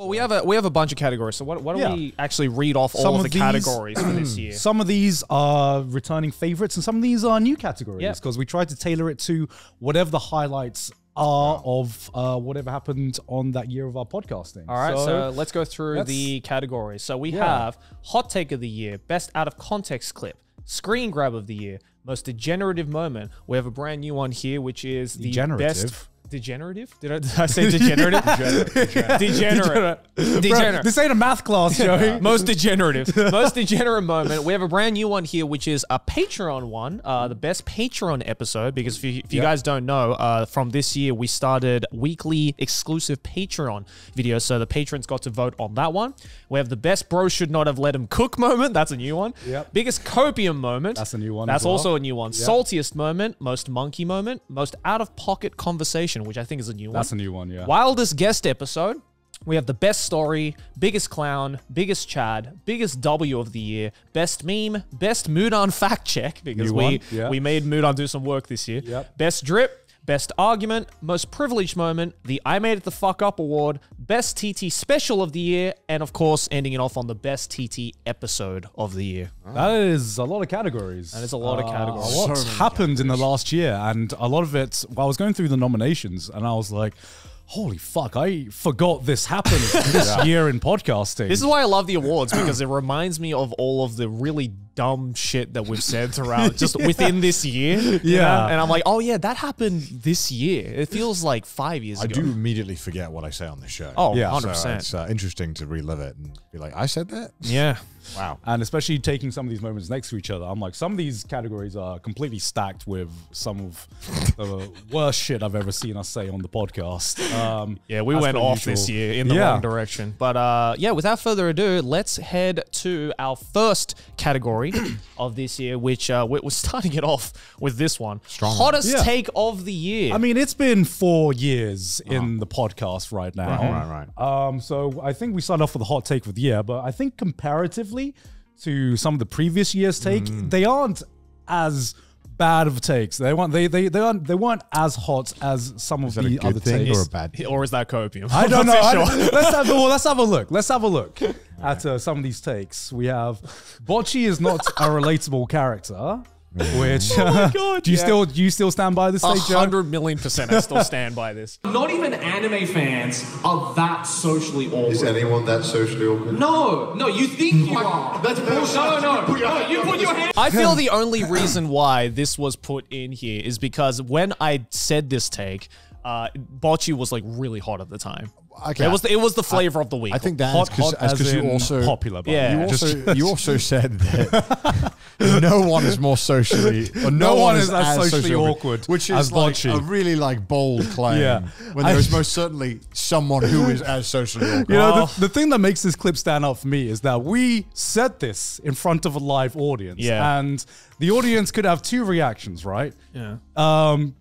we have a bunch of categories. So why don't we actually read off all of the categories for this year? Some of these are returning favorites, and some of these are new categories because we tried to tailor it to whatever the highlights are of whatever happened on that year of our podcasting. All right, so let's go through the categories. So we have Hot Take of the Year, Best Out of Context Clip, Screen Grab of the Year, Most Degenerative Moment. We have a brand new one here, which is the best... Degenerative? Did I say degenerative? Degenerate. Bro, this ain't a math class, Joey. Most degenerative. Most degenerate moment. We have a brand new one here, which is a Patreon one. The best Patreon episode, because if you guys don't know, from this year, we started weekly exclusive Patreon videos. So the patrons got to vote on that one. We have the best bro should not have let him cook moment. That's a new one. Biggest copium moment. That's a new one. That's also a new one. Saltiest moment. Most monkey moment. Most out of pocket conversation, which I think is a new one. That's a new one, yeah. Wildest guest episode. We have the best story, biggest clown, biggest Chad, biggest W of the year, best meme, best Mudan fact check, because we made Mudan do some work this year. Best drip, best argument, most privileged moment, the I Made It the Fuck Up award, best TT special of the year, and of course, ending it off on the best TT episode of the year. That is a lot of categories. That is a lot of categories. A lot happened in the last year, and a lot of it, I was going through the nominations, and I was like, holy fuck, I forgot this happened this year in podcasting. This is why I love the awards, because it reminds me of all of the really dumb shit that we've said throughout just within this year. Yeah. And I'm like, oh yeah, that happened this year. It feels like 5 years ago. I do immediately forget what I say on the show. Oh, yeah. 100%. So it's interesting to relive it and be like, I said that? Yeah. Wow. And especially taking some of these moments next to each other, I'm like, some of these categories are completely stacked with some of the worst shit I've ever seen us say on the podcast. Yeah, we went off this year in the wrong direction. But yeah, without further ado, let's head to our first category of this year, which we're starting it off with this one. Strong. Hottest take of the year. I mean, it's been 4 years in the podcast right now. Right. So I think we started off with the hot take of the year, but I think comparatively to some of the previous years' take, they aren't as bad of takes. They weren't as hot as some of the other takes. Or a bad thing? Or is that copium? I don't know. Let's have a look. Let's have a look at some of these takes. We have Boiis is not a relatable character. Which oh my God, do you still stand by this take, Joe? 100,000,000% I still stand by this. Not even anime fans are that socially awkward. Is anyone that socially awkward? No, you think you are. That's bullshit. No, you put your hand. I feel the only reason why this was put in here is because when I said this take, Boiis was like really hot at the time. Okay. It was the flavor of the week. I think that's because you also popular. You also said that no one is more socially, or no one is as socially awkward, which is like a really bold claim. When there is most certainly someone who is as socially awkward. You know, the thing that makes this clip stand out for me is that we said this in front of a live audience, and the audience could have two reactions, right? Yeah.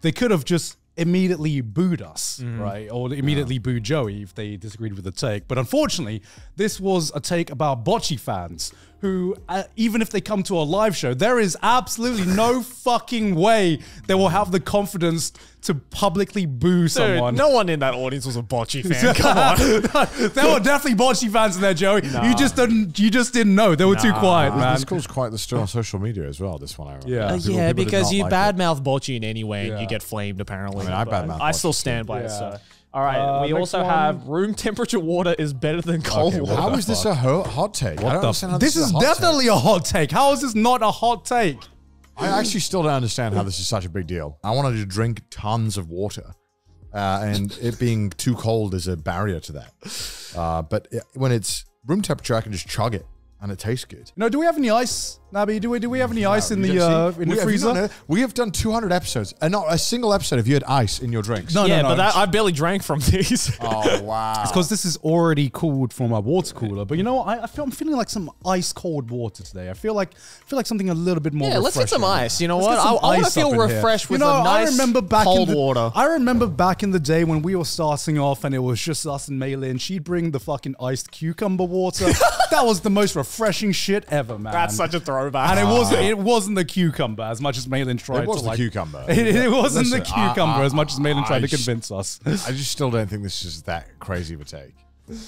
They could have just immediately booed us, right? Or immediately booed Joey if they disagreed with the take. But unfortunately, this was a take about Boiis fans who, even if they come to a live show, there is absolutely no fucking way they will have the confidence to publicly boo someone. No one in that audience was a Boiis fan. Come on. There were definitely Boiis fans in there, Joey. Nah. You just didn't know. They were too quiet, man. This caused quite the stir on social media as well, this one, I remember. Yeah, because you badmouth Boiis in any way and you get flamed, apparently. I mean, I badmouth I still stand by it, so. All right, we also have room temperature water is better than cold water. How is this a hot take? I don't understand how this is definitely a hot take. How is this not a hot take? I actually still don't understand how this is such a big deal. I wanted to drink tons of water, and it being too cold is a barrier to that. But when it's room temperature, I can just chug it, and it tastes good. No, do we have any ice, Nabi? Do we have any ice in the freezer? We have done 200 episodes, and not a single episode have you had ice in your drinks. No. But I barely drank from these. Oh wow! It's because this is already cooled from my water cooler. But you know what? I'm feeling like some ice cold water today. I feel like something a little bit more. Yeah, let's get some ice. You know what? I want to feel refreshed with a nice cold water. I remember back in the day when we were starting off, and it was just us and Maylin. She'd bring the fucking iced cucumber water. That was the most refreshing shit ever, man. That's such a throwback. And it wasn't the cucumber as much as Malin tried to It wasn't the cucumber. It wasn't the cucumber as much as Malin tried to convince us. I just still don't think this is that crazy of a take.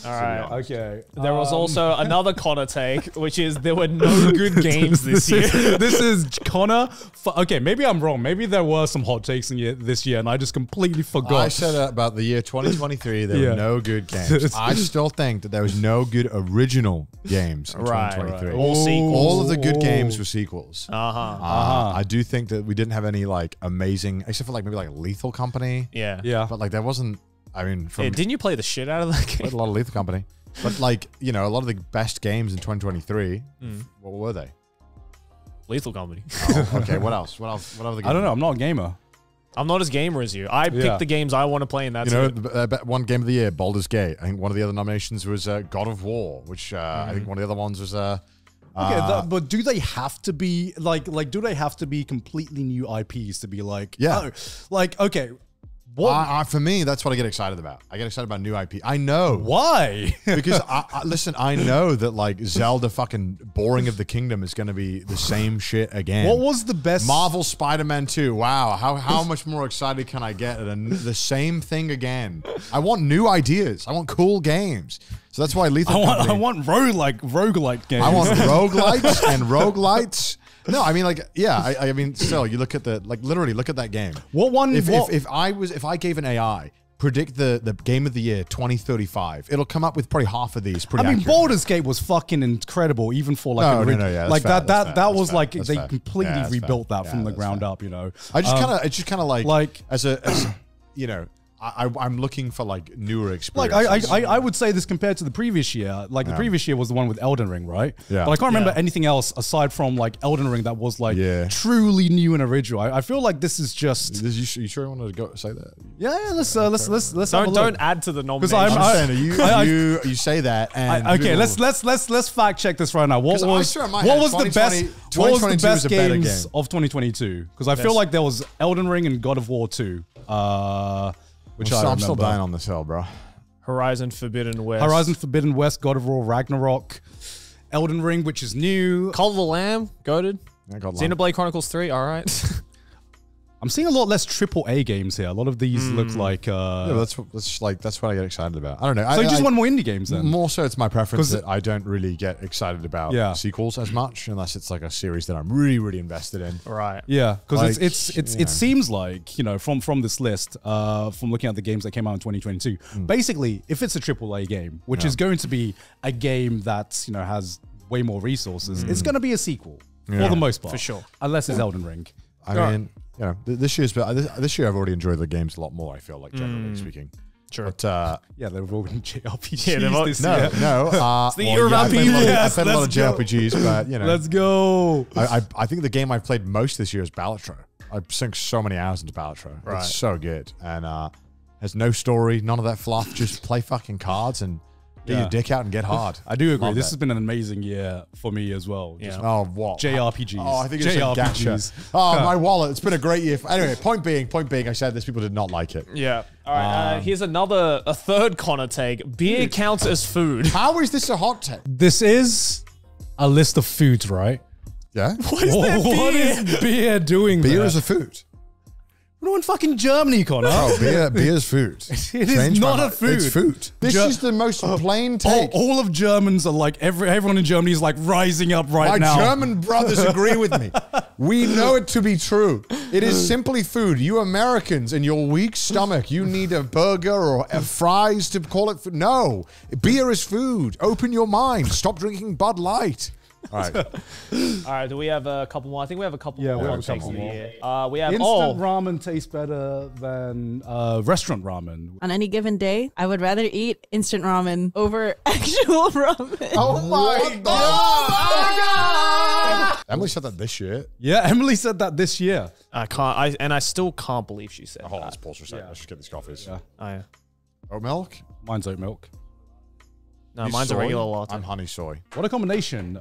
All right. Okay. There was also another Connor take, which is there were no good games this year. This is Connor. Okay, maybe I'm wrong. Maybe there were some hot takes this year, and I just completely forgot. I said about the year 2023, there were no good games. I still think that there was no good original games in 2023. All sequels. All of the good games were sequels. I do think that we didn't have any like amazing, except for like maybe like Lethal Company. Yeah. But like there wasn't. I mean, didn't you play the shit out of that game? A lot of Lethal Company. But like, you know, a lot of the best games in 2023, what were they? Lethal Company. Oh, okay, what else? What other games? I don't know. I'm not a gamer. I'm not as gamer as you. I picked the games I want to play, and that's one game of the year, Baldur's Gate. I think one of the other nominations was God of War, which I think one of the other ones was... Okay, but do they have to be, like, do they have to be completely new IPs to be like... Yeah. Okay... for me, that's what I get excited about. I get excited about new IP. I know. Why? Because, listen, I know that, like, Zelda fucking Boring of the Kingdom is going to be the same shit again. What was the best... Marvel Spider-Man 2. Wow. How much more excited can I get at the same thing again? I want new ideas. I want cool games. So that's why Lethal Company... I want roguelike games. I want roguelites and roguelites. No, I mean, like, yeah, I mean, still, you look at literally look at that game. What one? If I gave an AI, predict the game of the year 2035, it'll come up with probably half of these. I mean, Baldur's Gate was fucking incredible, even for like that was like they completely rebuilt that from the ground up. You know, it's just kind of like as you know. I'm looking for like newer experiences. Like I would say this compared to the previous year. Like the previous year was the one with Elden Ring, right? Yeah. But I can't remember anything else aside from like Elden Ring that was like truly new and original. I feel like this is just. You sure you want to go say that? Yeah. Let's don't add to the nomination. I'm saying you say that and okay. Let's fact check this right now. What was the best games of 2022? Because I feel like there was Elden Ring and God of War 2. I'm still dying on this hill, bro. Horizon Forbidden West. God of War Ragnarok, Elden Ring, which is new. Call of the Lamb, goated. Xenoblade Chronicles 3, all right. I'm seeing a lot less AAA games here. A lot of these look like... that's what I get excited about. I don't know. So you just want more indie games then? More so it's my preference that I don't really get excited about sequels as much unless it's like a series that I'm really, really invested in. Right. Yeah, because it seems like, you know, from this list, from looking at the games that came out in 2022, basically, if it's a AAA game, which is going to be a game that, you know, has way more resources, it's going to be a sequel for the most part. For sure. Unless it's Elden Ring. I mean... You know, this year I've already enjoyed the games a lot more, I feel like, generally speaking. Sure. But, they've all been JRPGs this year. It's the year of RPGs. I've played a lot of JRPGs, but, you know. Let's go. I think the game I've played most this year is Balatro. I've sunk so many hours into Balatro. Right. It's so good. And has no story, none of that fluff. Just play fucking cards and get your dick out and get hard. I do agree. This has been an amazing year for me as well. Yeah. What? JRPGs. Oh, I think it's JRPGs. Oh, my wallet. It's been a great year. Anyway, point being, I said this, people did not like it. Yeah. All right. Here's a third Connor take. Beer counts as food. How is this a hot take? This is a list of foods, right? Yeah. What is beer doing Beer there? is a food. We're in fucking Germany, Connor. Oh, beer's food. It is not a food. It's food. This is the most plain take. All of Germans are like, everyone in Germany is like rising up now. My German brothers agree with me. We know it to be true. It is simply food. You Americans and your weak stomach, you need a burger or fries to call it food. No, beer is food. Open your mind. Stop drinking Bud Light. All right. All right. Do we have a couple more? I think we have a couple more. We have a couple more. We have instant ramen tastes better than restaurant ramen. On any given day, I would rather eat instant ramen over actual ramen. Oh my God! Emily said that this year. Yeah, Emily said that this year. I still can't believe she said Hold on, that. let's pause for a second. Let's just get these coffees. Yeah. Oh, yeah. Oat milk? Mine's oat milk. No, mine's a regular latte. I'm honey soy. What a combination.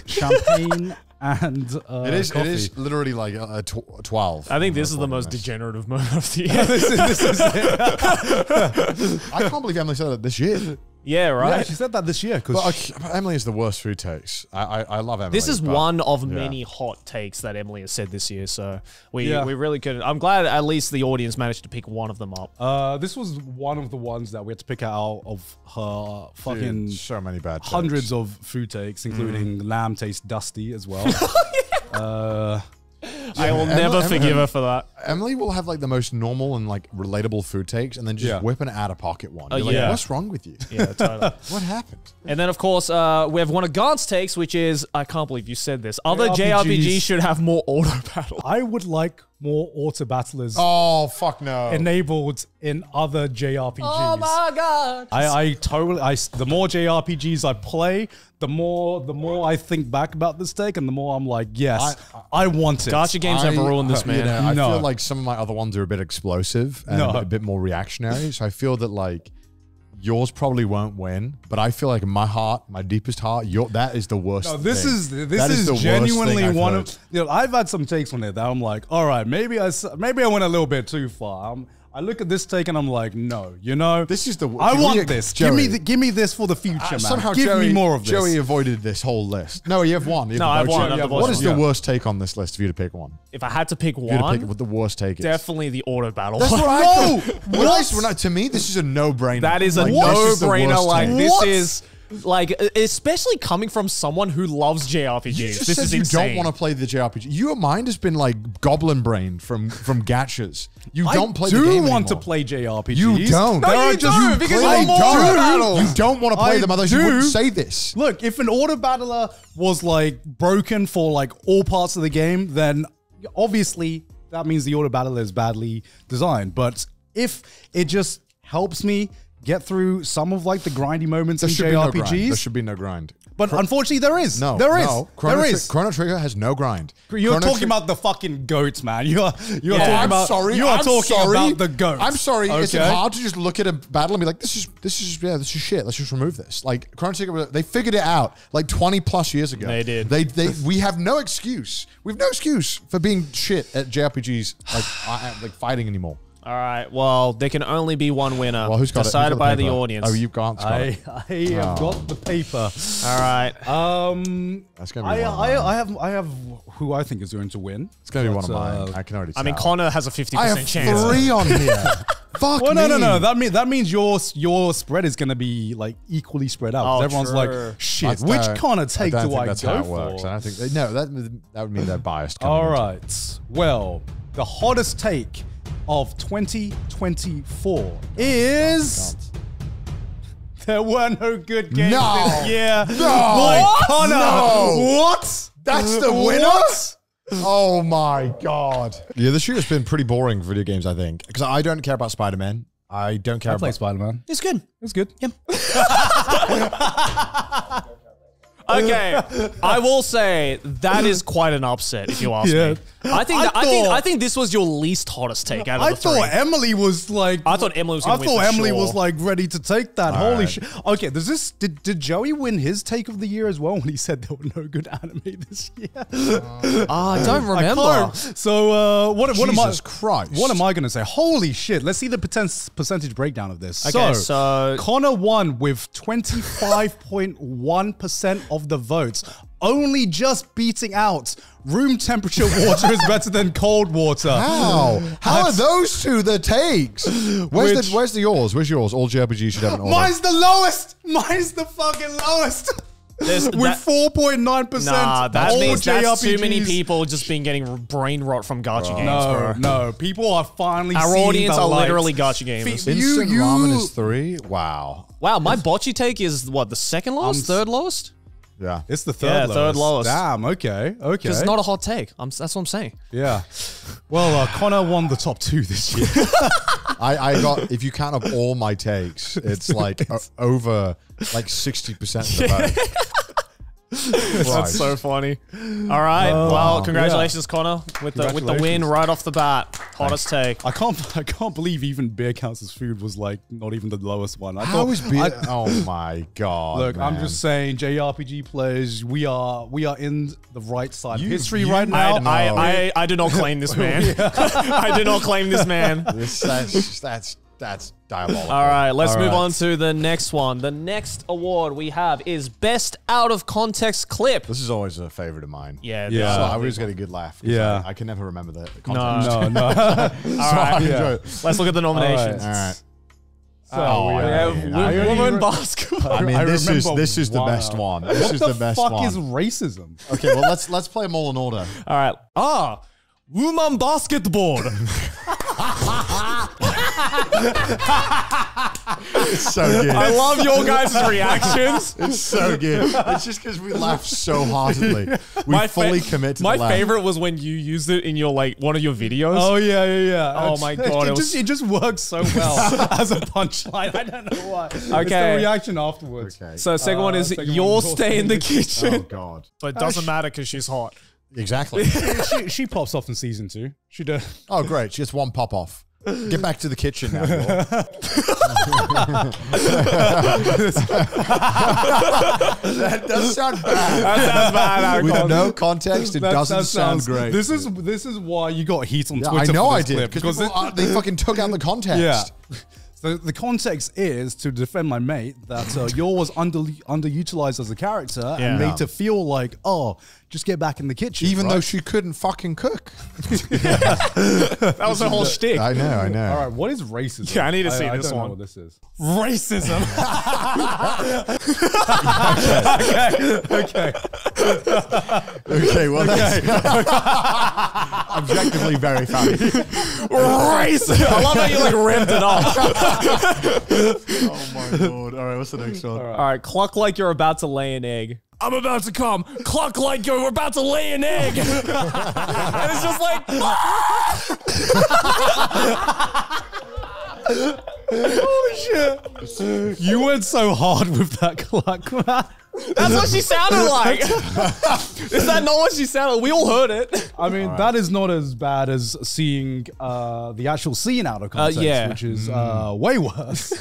Champagne and it is literally like a 12. I think this is the most degenerative moment of the year. This is it. I can't believe Emily said that this year. Yeah, right. Yeah, she said that this year. But Emily is the worst food takes. I love Emily. This is one of many hot takes that Emily has said this year. So we really couldn't. I'm glad at least the audience managed to pick one of them up. This was one of the ones that we had to pick out of her fucking so many bad takes. hundreds of food takes, including lamb tastes dusty as well. I will never forgive her for that. Emily will have like the most normal and like relatable food takes and then just whip an out of pocket one. You're like, what's wrong with you? Yeah, totally. What happened? And then, of course, we have one of Gant's takes, which is, I can't believe you said this. Other JRPGs should have more auto battle. I would like more auto battlers. Oh, fuck no. Enabled in other JRPGs. Oh my god. I totally, the more JRPGs I play, the more I think back about this take and the more I'm like, yes, I want it. Gacha games have ruined this, man. You know, I feel like some of my other ones are a bit explosive and a bit more reactionary. So I feel that like yours probably won't win, but I feel like in my heart, my deepest heart, that is the worst. No, this is genuinely one of. You know, I've had some takes on it that I'm like, all right, maybe I went a little bit too far. I look at this take and I'm like, no, you know, this is the. I want this. Joey, give me this for the future, man. Somehow, give me more of this. Joey avoided this whole list. No, you have one. No, I have one. What is the worst take on this list for you to pick one? If I had to pick one, what the worst take is. Definitely the auto battle. That's what I thought. To me, this is a no-brainer. That is a no-brainer. Like this is. Like, especially coming from someone who loves JRPGs. This is insane. You don't want to play the JRPG. Your mind has been like goblin brain from gachas. You don't play the game anymore. I do want to play JRPGs. You don't. No, you do, because you're more auto battle. You don't want to play them, otherwise you wouldn't say this. Look, if an auto battler was like broken for like all parts of the game, then obviously that means the auto battler is badly designed. But if it just helps me get through some of like the grindy moments in JRPGs. There should be no grind. But unfortunately, there is. There is. Chrono Trigger has no grind. You're talking about the fucking goats, man. You are talking about the goats. I'm sorry. Okay. Is it hard to just look at a battle and be like, this is shit. Let's just remove this. Like Chrono Trigger, they figured it out like 20 plus years ago. They did. We have no excuse. We have no excuse for being shit at JRPGs like fighting anymore. All right. Well, there can only be one winner. Well, who's got decided it? by the audience. Oh, you've got it. I have got the paper. All right. That's gonna be I have who I think is going to win. It's gonna be one of mine. I can already tell. I mean, Connor has a 50% chance. I have 3 on here. Fuck well, me. No. That means your spread is gonna be like equally spread out. Oh, everyone's like, shit. Which Connor take do I that's go how it for? Works. I don't think that would mean they're biased. All right. Well, the hottest take of 2024 is there were no good games this year. No, Connor. No. What? That's the winner? What? Oh my god! Yeah, this year has been pretty boring for video games. I think because I don't care about Spider-Man. I don't care. I play Spider-Man. It's good. It's good. Yep. Okay, I will say that is quite an upset if you ask me. I think this was your least hottest take out of the three. I thought Emily was like. I thought Emily was going to win. I thought Emily was like ready to take that. Holy shit! Okay, did Joey win his take of the year as well when he said there were no good anime this year? I don't remember. So what am I? Jesus Christ! What am I going to say? Holy shit! Let's see the percentage breakdown of this. Okay, so Connor won with 25.1% of the votes, only just beating out room temperature water is better than cold water. How are those two the takes? Where's yours? Where's yours? All JRPGs should have an order. Mine's the lowest. Mine's the fucking lowest. With 4.9%. Nah, that means that's too many people just been getting brain rot from gacha games, bro. No, people are finally Our audience are literally gacha gamers. Instant ramen is 3? Wow. Wow, my bocce take is what, the second lowest? Third lowest? Yeah. It's the third lowest. Damn, okay. Because it's not a hot take. That's what I'm saying. Yeah. Well, Connor won the top 2 this year. I got, if you count up all my takes, it's like over like 60% of the vote. That's so funny. All right. Well, congratulations, Connor, with the win right off the bat. Hottest take. I can't believe even Beer Counts as Food was like not even the lowest one. How is Beer? Oh my god! Look, man. I'm just saying, JRPG players, we are in the right side of history right now. I do not claim this man. I do not claim this man. That's That's diabolical. All right, let's move on to the next one. The next award we have is Best Out of Context Clip. This is always a favorite of mine. Yeah. So I always get a good laugh. Yeah. I can never remember the context. No. All right. Let's look at the nominations. All right. So We have women basketball. I mean, this is the one. best one. This is What the best fuck one. is racism? Okay, well let's play them all in order. All right. Woman basketball. It's so good. I love your guys' reactions. It's so good. It's just because we laugh so heartedly. We fully commit to the laugh. My favorite was when you used it in your one of your videos. Oh yeah. Oh my god, it just works so well as a punchline. I don't know why. It's the reaction afterwards. Okay. So second one is you'll stay in the kitchen. Oh god. But it doesn't matter because she's hot. Exactly. she pops off in season 2. She does. Oh great. She gets one pop off. Get back to the kitchen now. That does sound bad. That sounds bad. With no context, it doesn't sound great. This is why you got heat on Yeah, Twitter. I know for I this did clip, because they fucking took out the context. Yeah. So the context is, to defend my mate, that Yor was underutilized as a character and made to feel like, just get back in the kitchen. Even though she couldn't fucking cook. That was the whole shtick. I know. All right, what is racism? Yeah, I need to see this don't one. know what this is. Racism. Okay, well, that's objectively very funny. Racism. I love how you revved it up. Oh my lord. All right, what's the next one? All right, cluck like you're about to lay an egg. I'm about to come. Cluck like you're about to lay an egg. And it's just like, Holy shit. You went so hard with that cluck, man. that's what she sounded like. Is that not what she sounded like? We all heard it. I mean, that is not as bad as seeing the actual scene out of context, which is way worse.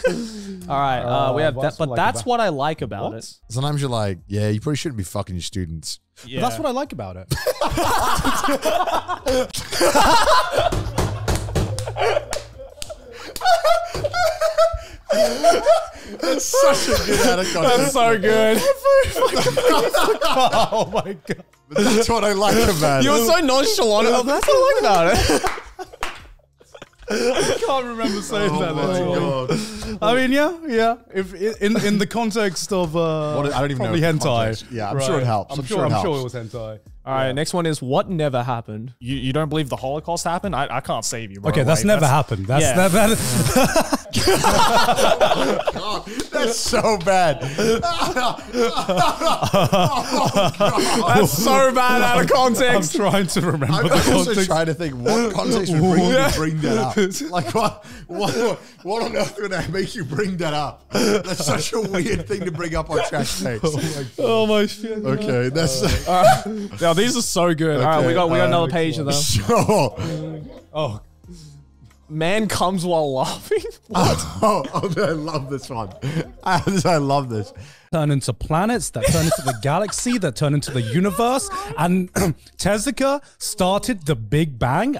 All right, we have that, but that's what I like about What? it. Sometimes you're like, yeah, you probably shouldn't be fucking your students. Yeah. But that's what I like about it. That's such a good out of context. That's so good. Oh my god. But that's what I like about it. You were so nonchalant. That's what I like about it. I can't remember saying that. That's why. God. I mean, yeah. If in the context of I don't even know probably the hentai. context. Yeah, I'm sure it helps. I'm sure it was hentai. All right, next one is what never happened. You don't believe the Holocaust happened? I can't save you, bro. Okay, that's never happened. That's God, that's so bad. That's so bad out of I'm context. trying to remember I'm the also context. trying to think what context would bring that up. Like what on earth would make you bring that up? That's such a weird thing to bring up on Trash Takes. Oh my shit. Okay, that's Now these are so good. All right, we got another page of them. sure. Oh, Man comes while laughing. Oh, I love this one. I love this. turn into planets, that turn into the galaxy, that turn into the universe, and Tezuka started the Big Bang.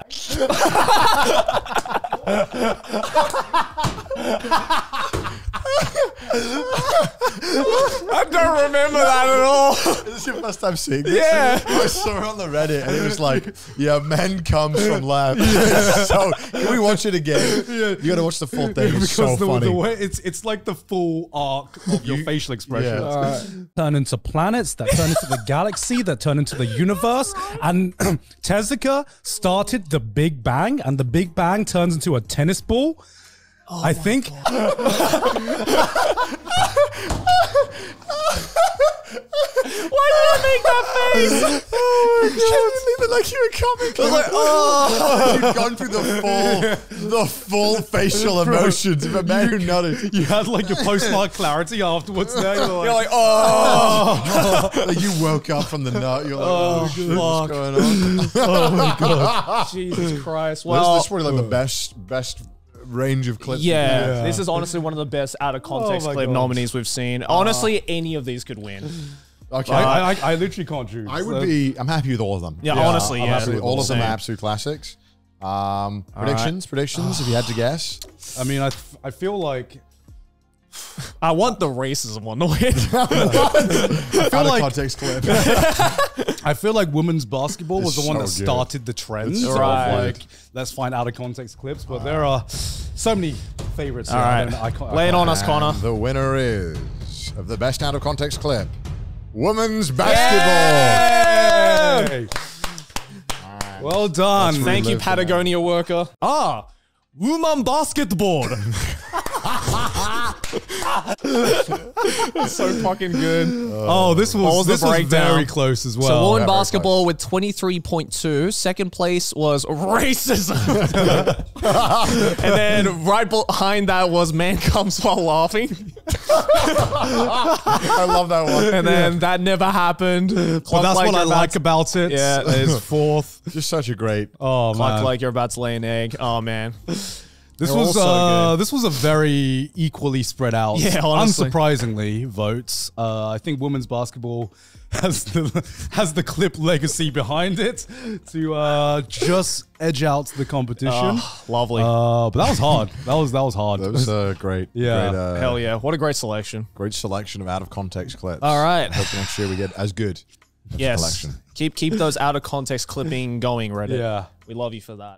I don't remember that at all. Is this your first time seeing this? Yeah. I saw it on the Reddit and it was like, yeah, man comes from lab. So, can we watch it again? You gotta watch the full thing. It's so funny. The way it's like the full arc of your facial expression. Yeah. Turn into planets, that turn into the galaxy, that turn into the universe, and Tezuka started the Big Bang, and the Big Bang turns into a tennis ball. I think. Why did I make that face? Oh my god! Even like you were coming. I was like, oh, you've gone through the full facial emotions of a man who nodded. You had like your postmark clarity afterwards. Now You're like, oh. Like you woke up from the nut. You're like, oh shit, what's going on? Oh my god! Jesus Christ. Well, Well, this is probably like the best range of clips. yeah, this is honestly one of the best out of context my clip God. nominees we've seen. Honestly, any of these could win. Okay. I literally can't choose. I would be. I'm happy with all of them. Yeah, honestly, I'm yeah. happy with all of them are Same. absolute classics. Predictions. If you had to guess, I mean, I feel like I want the racism one to win. out of context clip. I feel like women's basketball was the one that so good. started the trend. It's So so of good. like, let's find out of context clips. But there are so many favorites. All right, lay it on us, Connor. And the winner is of the best out of context clip, women's basketball. Hey. Well done. Thank you, Patagonia worker. Woman basketball. So fucking good. This was very close as well. So women basketball with 23.2. Second place was racism. And then right behind that was man comes while laughing. I love that one. And then that never happened. Well, that's what I like about it. Yeah. Is fourth. Just such a great. Oh man. Like you're about to lay an egg. Oh man. This They're was all so good. this was a very equally spread out. Yeah, honestly. Unsurprisingly, votes. I think women's basketball has the clip legacy behind it to just edge out the competition. Lovely. But that was hard. That was hard. That was great. Yeah. Great, Hell yeah. What a great selection. Great selection of out of context clips. All right. Hope next year we get as good. Yes. Collection. Keep those out of context clipping going, Reddit. Yeah. We love you for that.